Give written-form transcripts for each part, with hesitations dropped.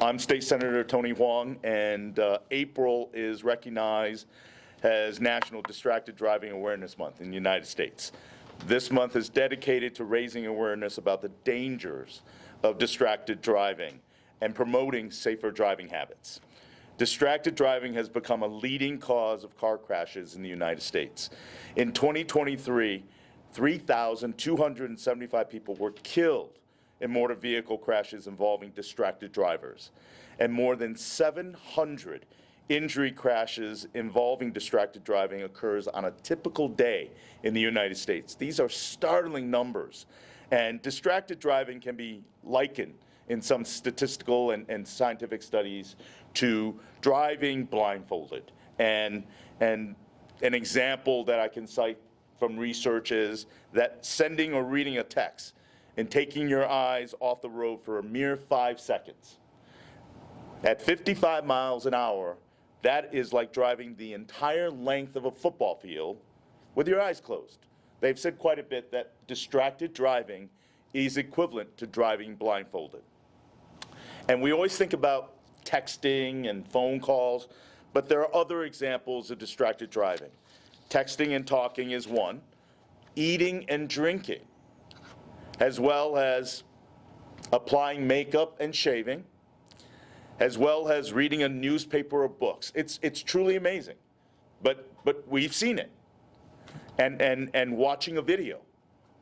I'm State Senator Tony Hwang, and April is recognized as National Distracted Driving Awareness Month in the United States. This month is dedicated to raising awareness about the dangers of distracted driving and promoting safer driving habits. Distracted driving has become a leading cause of car crashes in the United States. In 2023, 3,275 people were killed in motor vehicle crashes involving distracted drivers, and more than 700 injury crashes involving distracted driving occurs on a typical day in the United States. These are startling numbers, and distracted driving can be likened in some statistical and scientific studies to driving blindfolded. And an example that I can cite from research is that sending or reading a text and taking your eyes off the road for a mere 5 seconds. At 55 miles an hour, that is like driving the entire length of a football field with your eyes closed. They've said quite a bit that distracted driving is equivalent to driving blindfolded. And we always think about texting and phone calls, but there are other examples of distracted driving. Texting and talking is one. Eating and drinking, as well as applying makeup and shaving, as well as reading a newspaper or books. It's truly amazing, but we've seen it. And watching a video.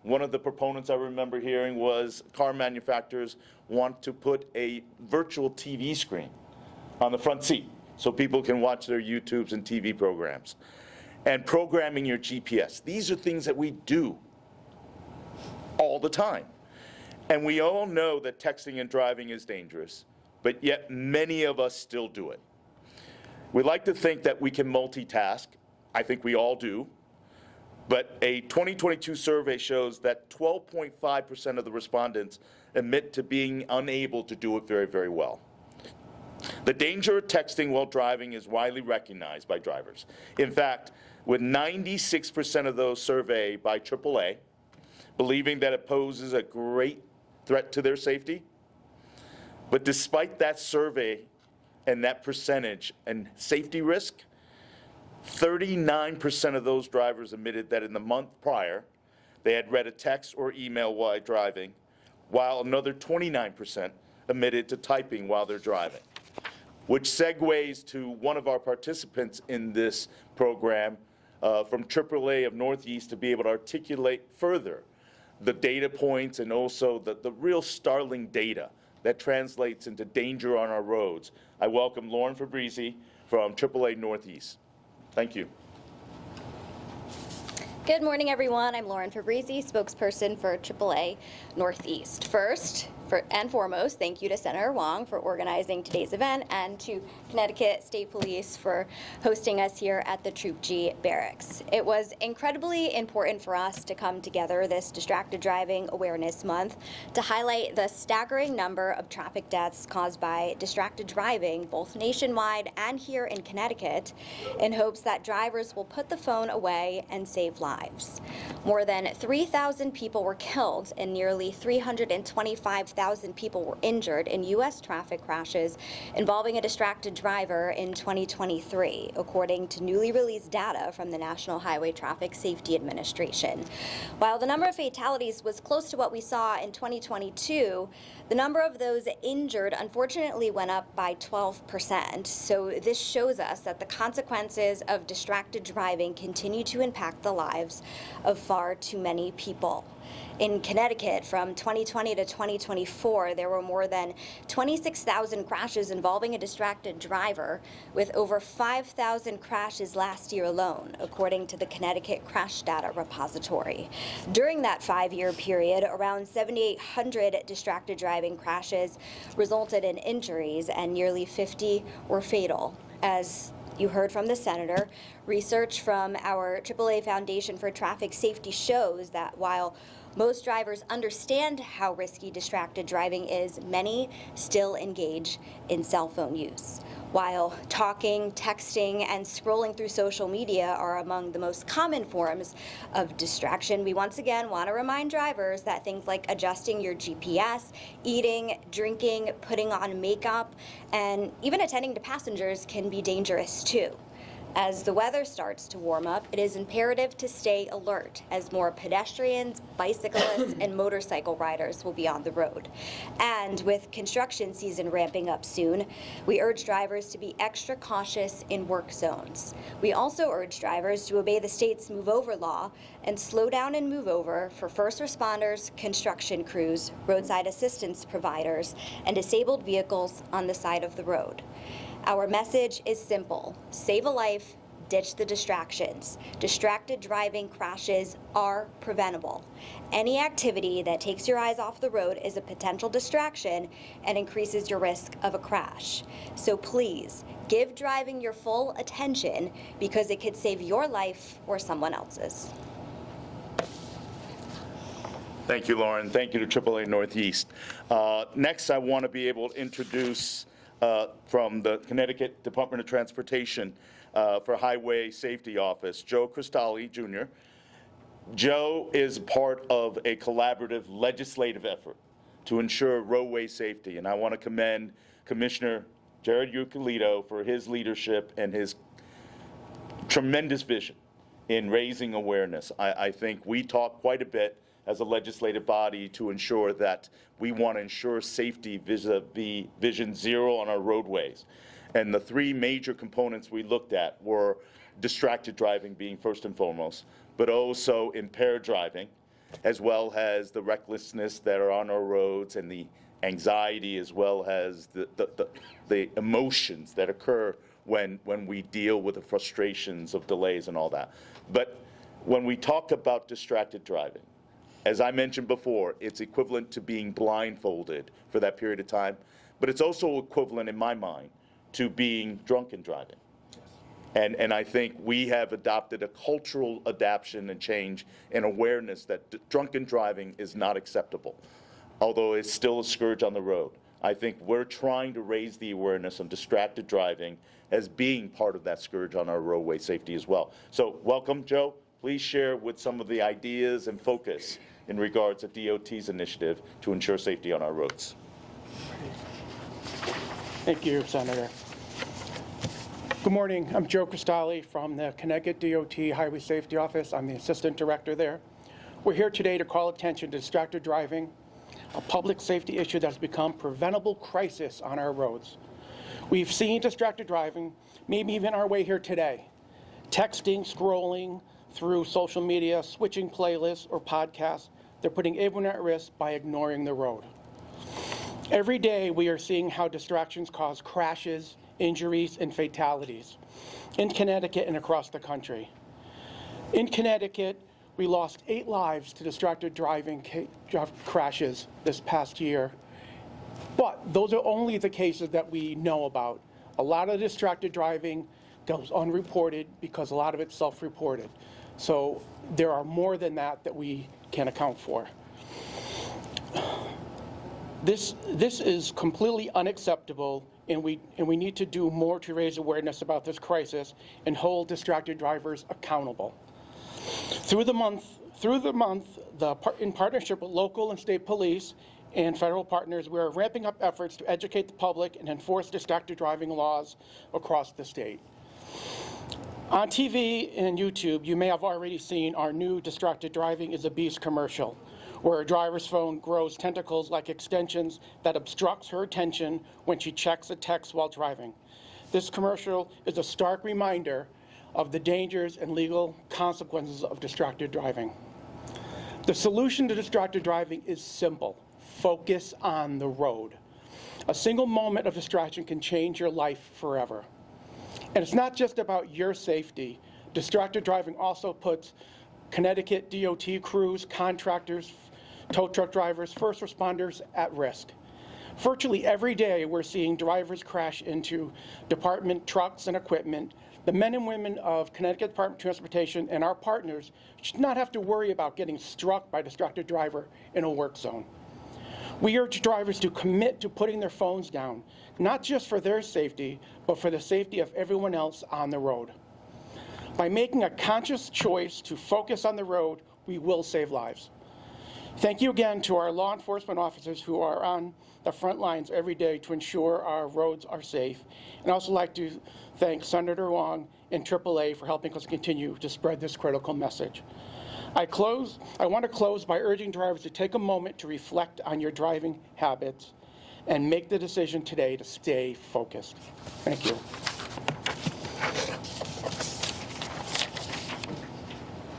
One of the proponents I remember hearing was car manufacturers want to put a virtual TV screen on the front seat so people can watch their YouTubes and TV programs. And programming your GPS. These are things that we do all the time. And we all know that texting and driving is dangerous, but yet many of us still do it. We like to think that we can multitask. I think we all do. But a 2022 survey shows that 12.5% of the respondents admit to being unable to do it very, very well. The danger of texting while driving is widely recognized by drivers. In fact, with 96% of those surveyed by AAA believing that it poses a great threat to their safety. But despite that survey and that percentage and safety risk, 39% of those drivers admitted that in the month prior, they had read a text or email while driving, while another 29% admitted to typing while they're driving. Which segues to one of our participants in this program from AAA of Northeast to be able to articulate further the data points and also the real startling data that translates into danger on our roads. I welcome Lauren Fabrizi from AAA Northeast. Thank you. Good morning, everyone. I'm Lauren Fabrizi, spokesperson for AAA Northeast. First and foremost, thank you to Senator Hwang for organizing today's event and to Connecticut State Police for hosting us here at the Troop G Barracks. It was incredibly important for us to come together this Distracted Driving Awareness Month to highlight the staggering number of traffic deaths caused by distracted driving, both nationwide and here in Connecticut, in hopes that drivers will put the phone away and save lives. More than 3,000 people were killed and nearly 325,000 people were injured in U.S. traffic crashes involving a distracted driver in 2023, according to newly released data from the National Highway Traffic Safety Administration. While the number of fatalities was close to what we saw in 2022, the number of those injured unfortunately went up by 12%. So this shows us that the consequences of distracted driving continue to impact the lives of far too many people. In Connecticut, from 2020 to 2024, there were more than 26,000 crashes involving a distracted driver, with over 5,000 crashes last year alone, according to the Connecticut Crash Data Repository. During that 5-year period, around 7,800 distracted driving crashes resulted in injuries, and nearly 50 were fatal. As you heard from the senator, research from our AAA Foundation for Traffic Safety shows that while most drivers understand how risky distracted driving is, many still engage in cell phone use. While talking, texting, and scrolling through social media are among the most common forms of distraction, we once again want to remind drivers that things like adjusting your GPS, eating, drinking, putting on makeup, and even attending to passengers can be dangerous too. As the weather starts to warm up, it is imperative to stay alert as more pedestrians, bicyclists, and motorcycle riders will be on the road. And with construction season ramping up soon, we urge drivers to be extra cautious in work zones. We also urge drivers to obey the state's move over law and slow down and move over for first responders, construction crews, roadside assistance providers, and disabled vehicles on the side of the road. Our message is simple: save a life, ditch the distractions. Distracted driving crashes are preventable. Any activity that takes your eyes off the road is a potential distraction and increases your risk of a crash. So please, give driving your full attention because it could save your life or someone else's. Thank you, Lauren. Thank you to AAA Northeast. Next, I want to be able to introduce from the Connecticut Department of Transportation for Highway Safety Office, Joe Cristalli, Jr. Joe is part of a collaborative legislative effort to ensure roadway safety, and I want to commend Commissioner Jared Euclid for his leadership and his tremendous vision in raising awareness. I think we talk quite a bit as a legislative body to ensure that we want to ensure safety vis-a-vis Vision Zero on our roadways. And the three major components we looked at were distracted driving being first and foremost, but also impaired driving, as well as the recklessness that are on our roads and the anxiety, as well as the emotions that occur when we deal with the frustrations of delays and all that. But when we talk about distracted driving, as I mentioned before, it's equivalent to being blindfolded for that period of time, but it's also equivalent in my mind to being drunken driving. And I think we have adopted a cultural adaptation and change and awareness that drunken driving is not acceptable, although it's still a scourge on the road. I think we're trying to raise the awareness on distracted driving as being part of that scourge on our roadway safety as well. So welcome, Joe. Please share with some of the ideas and focus in regards to DOT's initiative to ensure safety on our roads. Thank you, Senator. Good morning. I'm Joe Cristalli from the Connecticut DOT Highway Safety Office. I'm the Assistant Director there. We're here today to call attention to distracted driving, a public safety issue that's become a preventable crisis on our roads. We've seen distracted driving, maybe even our way here today, texting, scrolling through social media, switching playlists or podcasts. They're putting everyone at risk by ignoring the road. Every day we are seeing how distractions cause crashes, injuries, and fatalities in Connecticut and across the country. In Connecticut, we lost 8 lives to distracted driving crashes this past year. But those are only the cases that we know about. A lot of distracted driving goes unreported because a lot of it's self-reported. So there are more than that that we can account for. This is completely unacceptable, and we need to do more to raise awareness about this crisis and hold distracted drivers accountable. Through the month, in partnership with local and state police and federal partners, we are ramping up efforts to educate the public and enforce distracted driving laws across the state. On TV and YouTube, you may have already seen our new Distracted Driving is a Beast commercial, where a driver's phone grows tentacles like extensions that obstructs her attention when she checks a text while driving. This commercial is a stark reminder of the dangers and legal consequences of distracted driving. The solution to distracted driving is simple: focus on the road. A single moment of distraction can change your life forever. And it's not just about your safety. Distracted driving also puts Connecticut DOT crews, contractors, tow truck drivers, first responders at risk. Virtually every day, we're seeing drivers crash into department trucks and equipment. The men and women of Connecticut Department of Transportation and our partners should not have to worry about getting struck by a distracted driver in a work zone. We urge drivers to commit to putting their phones down, not just for their safety, but for the safety of everyone else on the road. By making a conscious choice to focus on the road, we will save lives. Thank you again to our law enforcement officers who are on the front lines every day to ensure our roads are safe. And I'd also like to thank Senator Hwang and AAA for helping us continue to spread this critical message. I want to close by urging drivers to take a moment to reflect on your driving habits and make the decision today to stay focused. Thank you.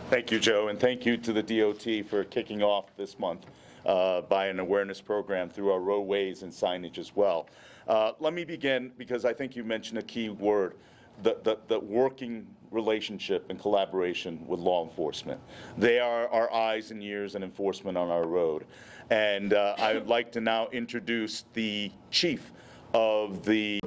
Thank you, Joe, and thank you to the DOT for kicking off this month by an awareness program through our roadways and signage as well. Let me begin, because I think you mentioned a key word, the working relationship and collaboration with law enforcement. They are our eyes and ears and enforcement on our road. And I would like to now introduce the chief of the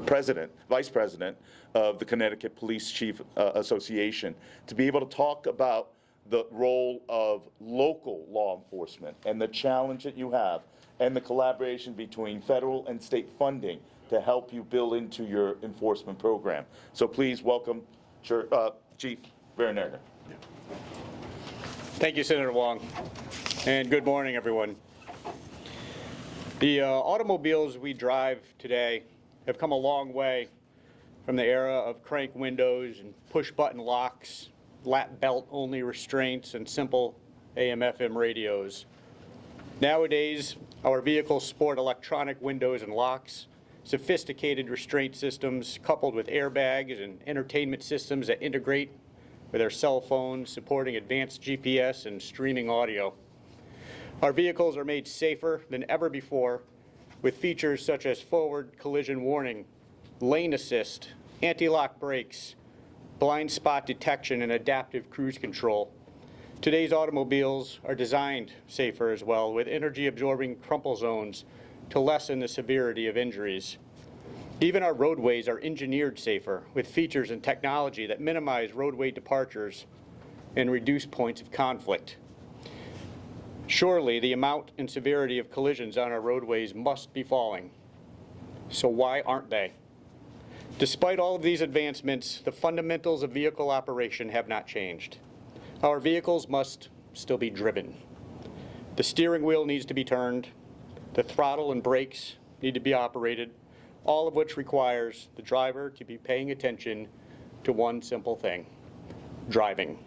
vice president of the Connecticut Police Chief Association to be able to talk about the role of local law enforcement and the challenge that you have and the collaboration between federal and state funding to help you build into your enforcement program. So please welcome Chief Verenager. Thank you, Senator Hwang, and good morning, everyone. The automobiles we drive today have come a long way from the era of crank windows and push-button locks, lap belt-only restraints, and simple AM/FM radios. Nowadays, our vehicles sport electronic windows and locks, sophisticated restraint systems coupled with airbags and entertainment systems that integrate with our cell phones, supporting advanced GPS and streaming audio. Our vehicles are made safer than ever before with features such as forward collision warning, lane assist, anti-lock brakes, blind spot detection, and adaptive cruise control. Today's automobiles are designed safer as well, with energy-absorbing crumple zones to lessen the severity of injuries. Even our roadways are engineered safer, with features and technology that minimize roadway departures and reduce points of conflict. Surely, the amount and severity of collisions on our roadways must be falling. So why aren't they? Despite all of these advancements, the fundamentals of vehicle operation have not changed. Our vehicles must still be driven. The steering wheel needs to be turned. The throttle and brakes need to be operated, all of which requires the driver to be paying attention to one simple thing: driving.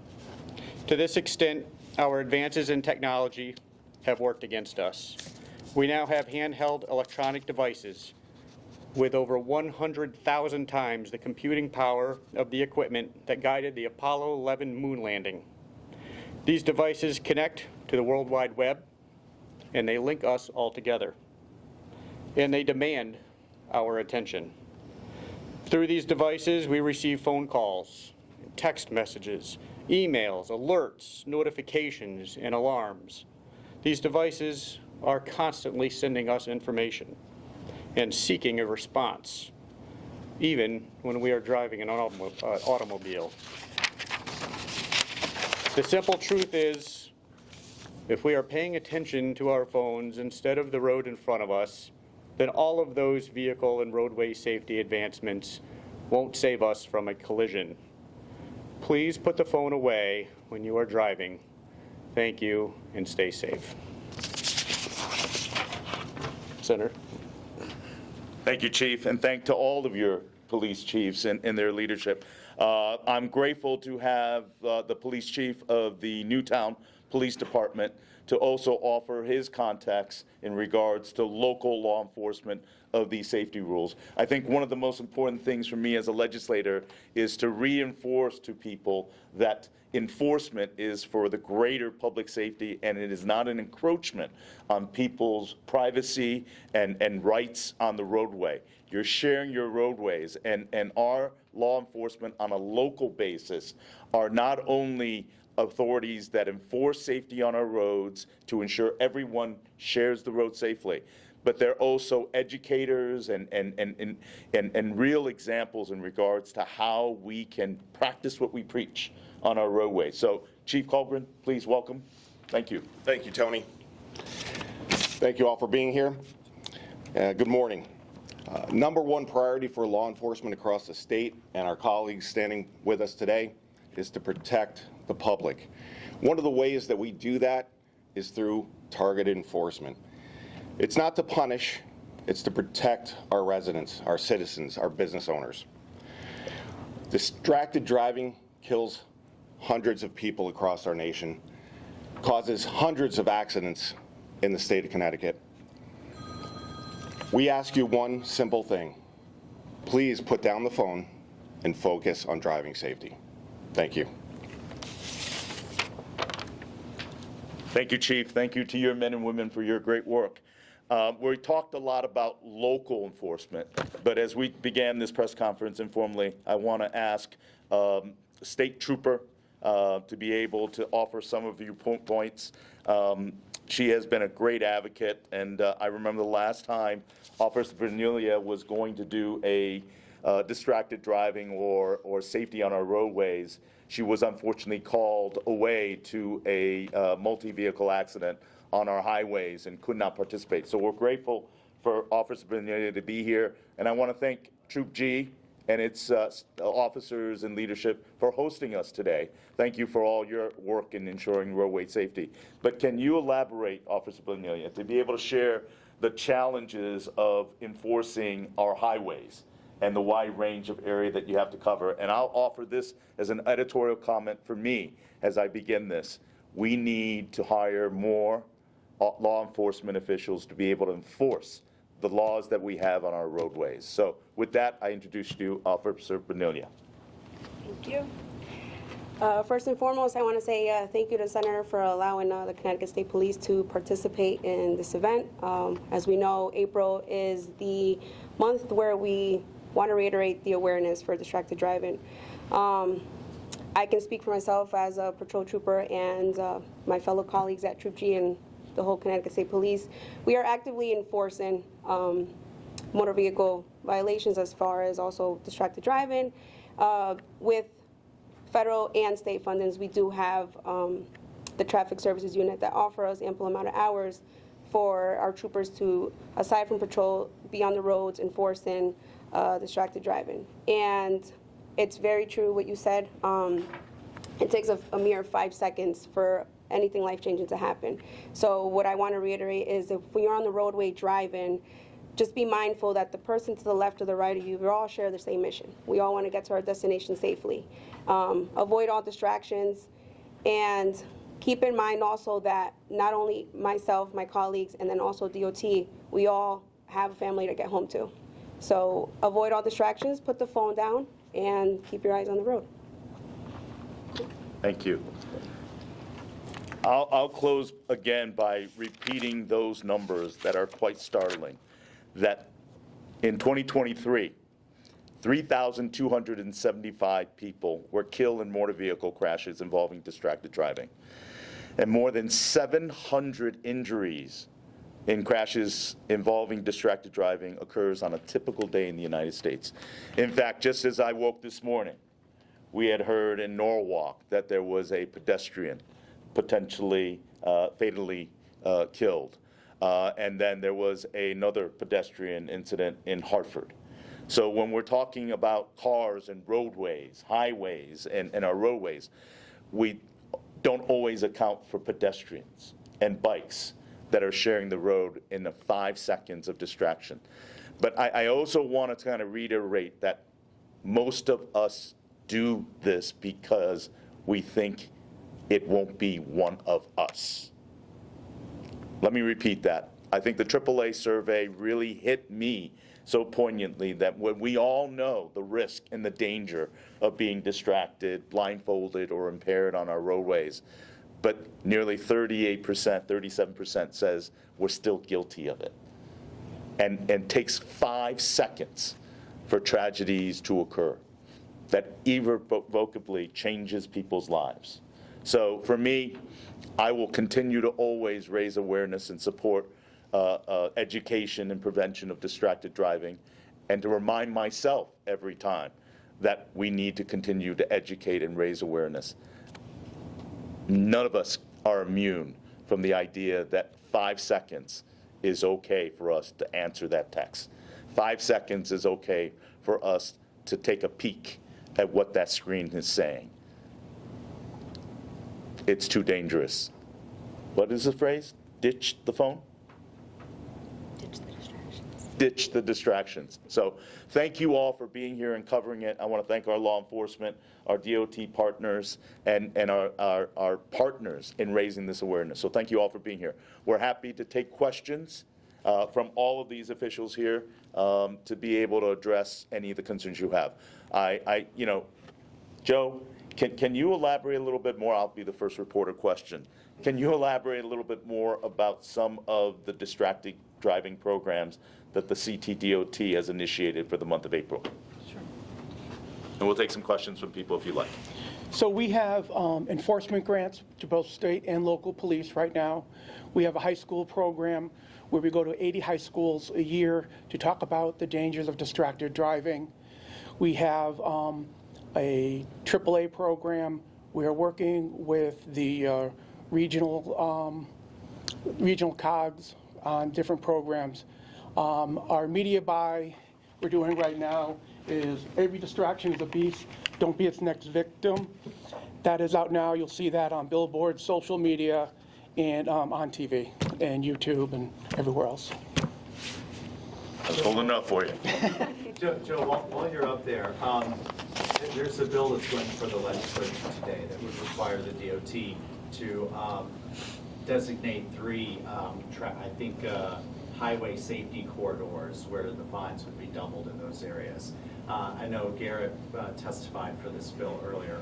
To this extent, our advances in technology have worked against us. We now have handheld electronic devices with over 100,000 times the computing power of the equipment that guided the Apollo 11 moon landing. These devices connect to the World Wide Web, and they link us all together. And they demand our attention. Through these devices, we receive phone calls, text messages, emails, alerts, notifications, and alarms. These devices are constantly sending us information and seeking a response, even when we are driving an automobile. The simple truth is, if we are paying attention to our phones instead of the road in front of us, then all of those vehicle and roadway safety advancements won't save us from a collision. Please put the phone away when you are driving. Thank you, and stay safe. Senator. Thank you, Chief, and thank to all of your police chiefs and their leadership. I'm grateful to have the police chief of the Newtown Police Department to also offer his contacts in regards to local law enforcement of these safety rules. I think one of the most important things for me as a legislator is to reinforce to people that enforcement is for the greater public safety, and it is not an encroachment on people's privacy and rights on the roadway. You're sharing your roadways, and our law enforcement on a local basis are not only authorities that enforce safety on our roads to ensure everyone shares the road safely, but they're also educators and real examples in regards to how we can practice what we preach on our roadways. So, Chief Colgren, please welcome. Thank you. Thank you, Tony. Thank you all for being here. Good morning. Number one priority for law enforcement across the state and our colleagues standing with us today is to protect the public. One of the ways that we do that is through targeted enforcement. It's not to punish, it's to protect our residents, our citizens, our business owners. Distracted driving kills hundreds of people across our nation, causes hundreds of accidents in the state of Connecticut. We ask you one simple thing. Please put down the phone and focus on driving safety. Thank you. Thank you, Chief. Thank you to your men and women for your great work. We talked a lot about local enforcement, but as we began this press conference informally, I want to ask State Trooper to be able to offer some of your points. She has been a great advocate, and I remember the last time Officer Bernelia was going to do a distracted driving or safety on our roadways. She was unfortunately called away to a multi-vehicle accident on our highways and could not participate. So we're grateful for Officer Bernelia to be here, and I want to thank Troop G and its officers and leadership for hosting us today. Thank you for all your work in ensuring roadway safety. But can you elaborate, Officer Bernelia, to be able to share the challenges of enforcing our highways and the wide range of area that you have to cover? And I'll offer this as an editorial comment for me as I begin this. We need to hire more law enforcement officials to be able to enforce the laws that we have on our roadways. So with that, I introduce you, Officer Bernelia. Thank you. First and foremost, I want to say thank you to the Senator for allowing the Connecticut State Police to participate in this event. As we know, April is the month where we want to reiterate the awareness for distracted driving. I can speak for myself as a patrol trooper and my fellow colleagues at Troop G and the whole Connecticut State Police. We are actively enforcing motor vehicle violations as far as also distracted driving. With federal and state fundings, we do have the Traffic Services Unit that offer us ample amount of hours for our troopers to, aside from patrol, be on the roads enforcing distracted driving. And it's very true what you said. It takes a mere 5 seconds for anything life-changing to happen. So what I want to reiterate is if when you're on the roadway driving, just be mindful that the person to the left or the right of you, we all share the same mission. We all want to get to our destination safely. Avoid all distractions, and keep in mind also that not only myself, my colleagues, and then also DOT, we all have a family to get home to. So avoid all distractions, put the phone down, and keep your eyes on the road. Thank you. I'll close again by repeating those numbers that are quite startling. That in 2023, 3,275 people were killed in motor vehicle crashes involving distracted driving, and more than 700 injuries in crashes involving distracted driving occurs on a typical day in the United States. In fact, just as I woke this morning, we had heard in Norwalk that there was a pedestrian potentially fatally killed. And then there was another pedestrian incident in Hartford. So when we're talking about cars and roadways, highways, and our roadways, we don't always account for pedestrians and bikes that are sharing the road in the 5 seconds of distraction. But I also want to kind of reiterate that most of us do this because we think it won't be one of us. Let me repeat that. I think the AAA survey really hit me so poignantly that when we all know the risk and the danger of being distracted, blindfolded, or impaired on our roadways, but nearly 38%, 37% says we're still guilty of it. And takes 5 seconds for tragedies to occur that irrevocably changes people's lives. So for me, I will continue to always raise awareness and support education and prevention of distracted driving, and to remind myself every time that we need to continue to educate and raise awareness. None of us are immune from the idea that 5 seconds is okay for us to answer that text. 5 seconds is okay for us to take a peek at what that screen is saying. It's too dangerous. What is the phrase? Ditch the phone? Ditch the distractions. So thank you all for being here and covering it. I want to thank our law enforcement, our DOT partners, and our partners in raising this awareness. So thank you all for being here. We're happy to take questions from all of these officials here to be able to address any of the concerns you have. Joe, can you elaborate a little bit more? I'll be the first reporter question. Can you elaborate a little bit more about some of the distracted driving programs that the CTDOT has initiated for the month of April? Sure. And we'll take some questions from people if you like. So we have enforcement grants to both state and local police right now. We have a high school program where we go to 80 high schools a year to talk about the dangers of distracted driving. We have a AAA program. We are working with the regional COGs on different programs. Our media buy we're doing right now is Every Distraction is a Beast, Don't Be Its Next Victim. That is out now. You'll see that on billboards, social media, and on TV and YouTube and everywhere else. That's holding up for you. Joe, while you're up there, there's a bill that's going for the legislature today that would require the DOT to designate 3, highway safety corridors where the fines would be doubled in those areas. I know Garrett testified for this bill earlier.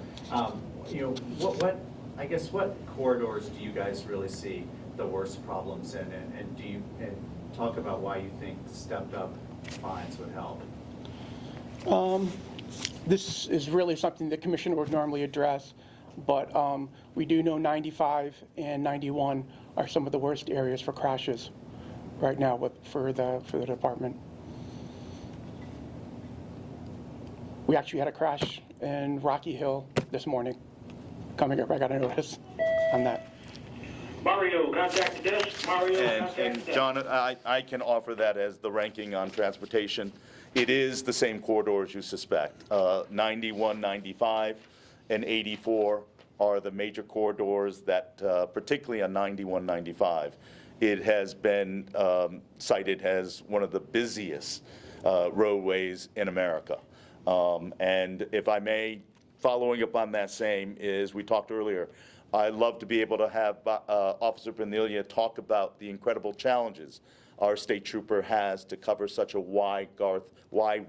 What corridors do you guys really see the worst problems in, and talk about why you think stepped up fines would help? This is really something the commissioner would normally address, but we do know 95 and 91 are some of the worst areas for crashes right now for the department. We actually had a crash in Rocky Hill this morning. Coming up, I got a notice on that. Mario, contact the desk. Mario, contact the And desk. John, I can offer that as the ranking on transportation. It is the same corridors you suspect. 91, 95, and 84 are the major corridors that, particularly on 91, 95, it has been cited as one of the busiest roadways in America. And if I may, following up on that same is, we talked earlier, I'd love to be able to have Officer Bernelia talk about the incredible challenges our state trooper has to cover such a wide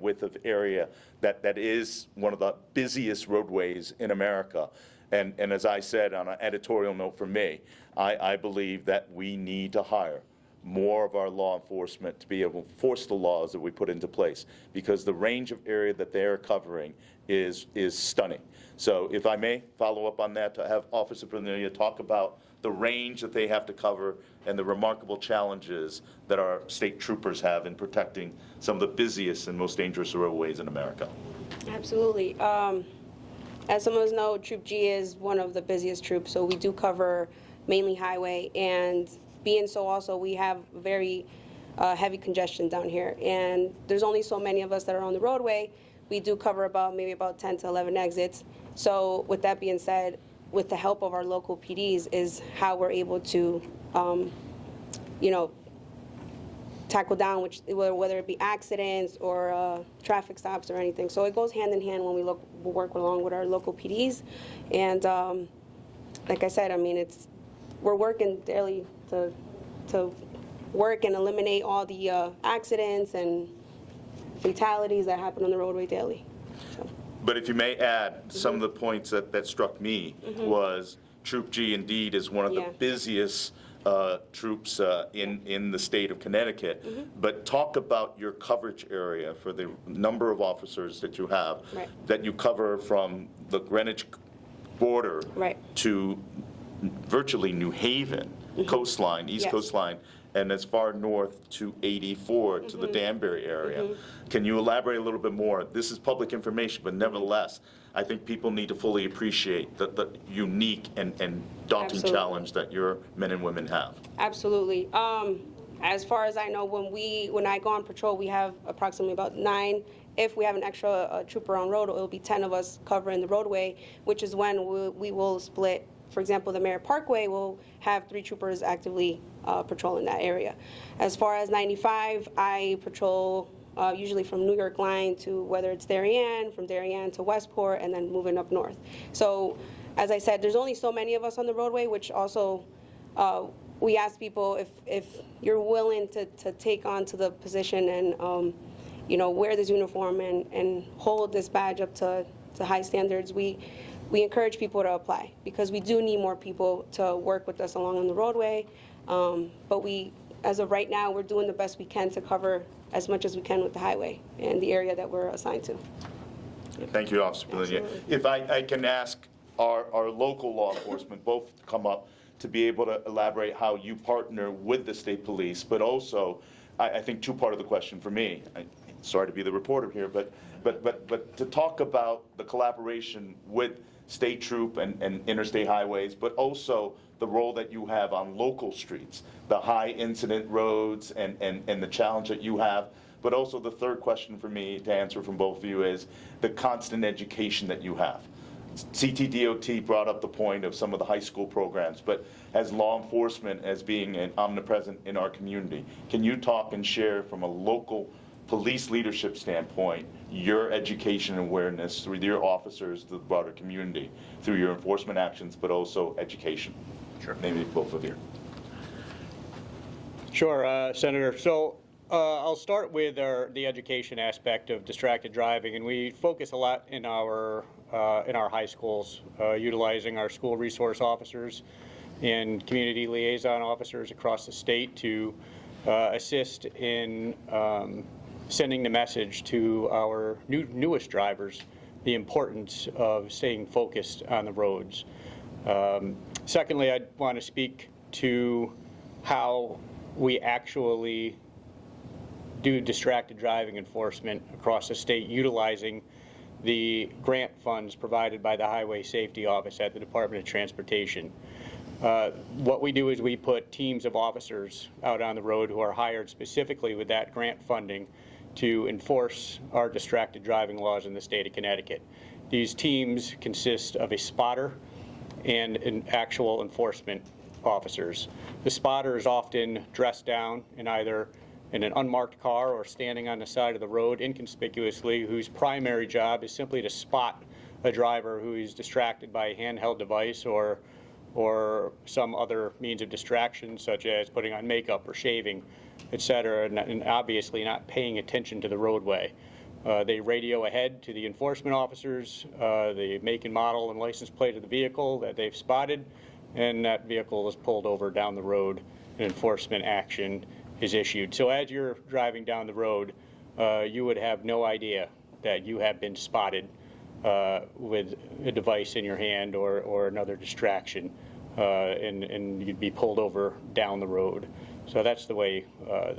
width of area that is one of the busiest roadways in America. And as I said on an editorial note from me, I believe that we need to hire more of our law enforcement to be able to enforce the laws that we put into place, because the range of area that they are covering is stunning. So if I may follow up on that, to have Officer Bernelia talk about the range that they have to cover and the remarkable challenges that our state troopers have in protecting some of the busiest and most dangerous roadways in America. Absolutely. As some of us know, Troop G is one of the busiest troops, so we do cover mainly highway, and being so also we have very heavy congestion down here, and there's only so many of us that are on the roadway. We do cover maybe about 10 to 11 exits. So with that being said, with the help of our local PDs is how we're able to, tackle down whether it be accidents or traffic stops or anything. So it goes hand in hand when we work along with our local PDs. And like I said, I mean, we're working daily to work and eliminate all the accidents and fatalities that happen on the roadway daily. So. But if you may add, some of the points that struck me was Troop G indeed is one of the busiest troops in the state of Connecticut. But talk about your coverage area for the number of officers that you have, that you cover from the Greenwich border to virtually New Haven coastline, East coastline, and as far north to 84 to the Danbury area. Can you elaborate a little bit more? This is public information, but nevertheless, I think people need to fully appreciate the unique and daunting challenge that your men and women have. Absolutely. As far as I know, when I go on patrol, we have approximately about 9. If we have an extra trooper on road, it will be 10 of us covering the roadway, which is when we will split. For example, the Merritt Parkway will have 3 troopers actively patrolling that area. As far as 95, I patrol usually from New York line to whether it's Darien, from Darien to Westport, and then moving up north. So, as I said, there's only so many of us on the roadway, which also we ask people if you're willing to take on to the position and wear this uniform and hold this badge up to high standards. We encourage people to apply because we do need more people to work with us along on the roadway. But as of right now, we're doing the best we can to cover as much as we can with the highway and the area that we're assigned to. Thank you, Officer Belinia. If I can ask our local law enforcement both to come up to be able to elaborate how you partner with the state police, but also, I think two-part of the question for me, sorry to be the reporter here, but to talk about the collaboration with state troop and interstate highways, but also the role that you have on local streets, the high incident roads and the challenge that you have. But also the third question for me to answer from both of you is the constant education that you have. CTDOT brought up the point of some of the high school programs, but as law enforcement, as being an omnipresent in our community, can you talk and share from a local police leadership standpoint your education and awareness through your officers to the broader community, through your enforcement actions, but also education? Sure. Maybe both of you. Sure, Senator. So I'll start with the education aspect of distracted driving, and we focus a lot in our high schools, utilizing our school resource officers and community liaison officers across the state to assist in sending the message to our newest drivers the importance of staying focused on the roads. Secondly, I want to speak to how we actually do distracted driving enforcement across the state utilizing the grant funds provided by the Highway Safety Office at the Department of Transportation. What we do is we put teams of officers out on the road who are hired specifically with that grant funding to enforce our distracted driving laws in the state of Connecticut. These teams consist of a spotter and an actual enforcement officers. The spotter is often dressed down in either in an unmarked car or standing on the side of the road inconspicuously, whose primary job is simply to spot a driver who is distracted by a handheld device or some other means of distraction, such as putting on makeup or shaving, etc., and obviously not paying attention to the roadway. They radio ahead to the enforcement officers the make and model and license plate of the vehicle that they've spotted, and that vehicle is pulled over down the road, and enforcement action is issued. So as you're driving down the road, you would have no idea that you have been spotted with a device in your hand or another distraction, and you'd be pulled over down the road. So that's the way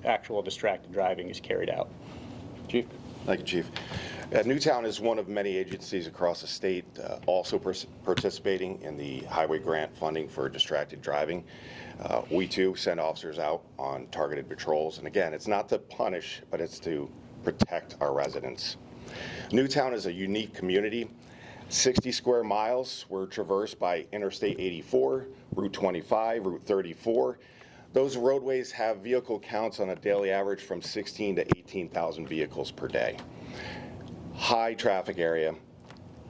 actual distracted driving is carried out. Chief? Thank you, Chief. Newtown is one of many agencies across the state also participating in the highway grant funding for distracted driving. We too send officers out on targeted patrols, and again, it's not to punish, but it's to protect our residents. Newtown is a unique community. 60 square miles were traversed by Interstate 84, Route 25, Route 34. Those roadways have vehicle counts on a daily average from 16 to 18,000 vehicles per day. High traffic area.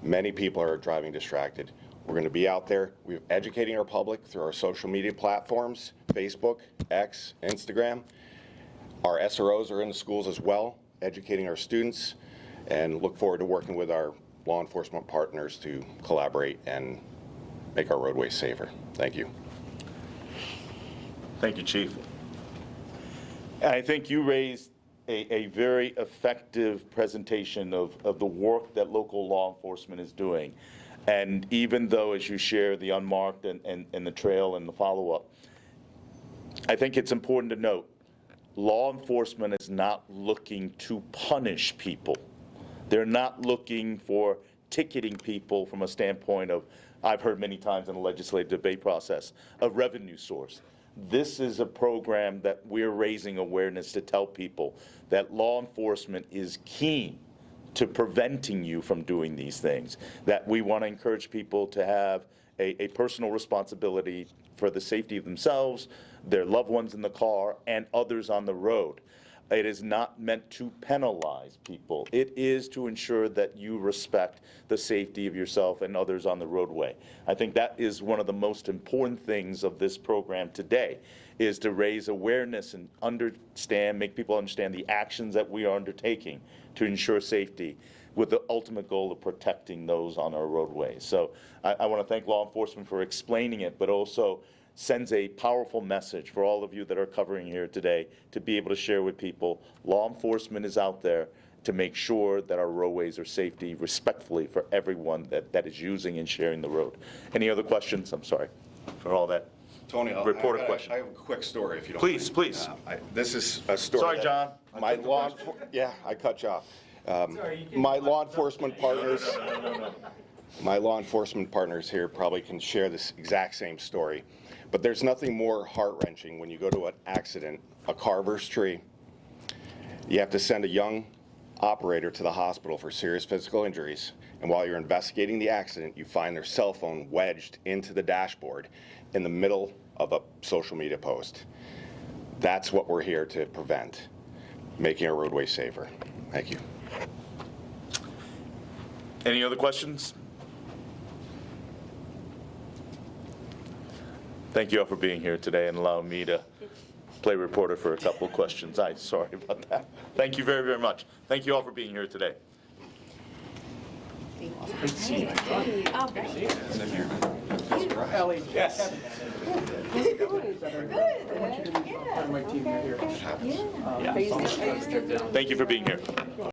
Many people are driving distracted. We're going to be out there. We're educating our public through our social media platforms, Facebook, X, Instagram. Our SROs are in the schools as well, educating our students, and look forward to working with our law enforcement partners to collaborate and make our roadways safer. Thank you. Thank you, Chief. I think you raised a very effective presentation of the work that local law enforcement is doing. And even though, as you share the unmarked and the trail and the follow-up, I think it's important to note, law enforcement is not looking to punish people. They're not looking for ticketing people from a standpoint of, I've heard many times in the legislative debate process, a revenue source. this is a program that we're raising awareness to tell people that law enforcement is keen to preventing you from doing these things, that we want to encourage people to have a personal responsibility for the safety of themselves, their loved ones in the car, and others on the road. It is not meant to penalize people. It is to ensure that you respect the safety of yourself and others on the roadway. I think that is one of the most important things of this program today, is to raise awareness and make people understand the actions that we are undertaking to ensure safety, with the ultimate goal of protecting those on our roadways. So I want to thank law enforcement for explaining it, but also sends a powerful message for all of you that are covering here today to be able to share with people. Law enforcement is out there to make sure that our roadways are safety respectfully for everyone that is using and sharing the road. Any other questions? I'm sorry for all that. Tony, Reporter question. I have a quick story, if you don't Please, mind. please. This is a story. Sorry, that John. My law, yeah, I cut you off. My law enforcement partners, my law enforcement partners here probably can share this exact same story. But there's nothing more heart-wrenching when you go to an accident, a carver's tree. You have to send a young operator to the hospital for serious physical injuries. And while you're investigating the accident, you find their cell phone wedged into the dashboard in the middle of a social media post. That's what we're here to prevent, making our roadway safer. Thank you. Any other questions? Thank you all for being here today and allowing me to play reporter for a couple of questions. I'm sorry about that. Thank you very, very much. Thank you all for being here today. Ellie. Yes. My team here. Thank you for being here.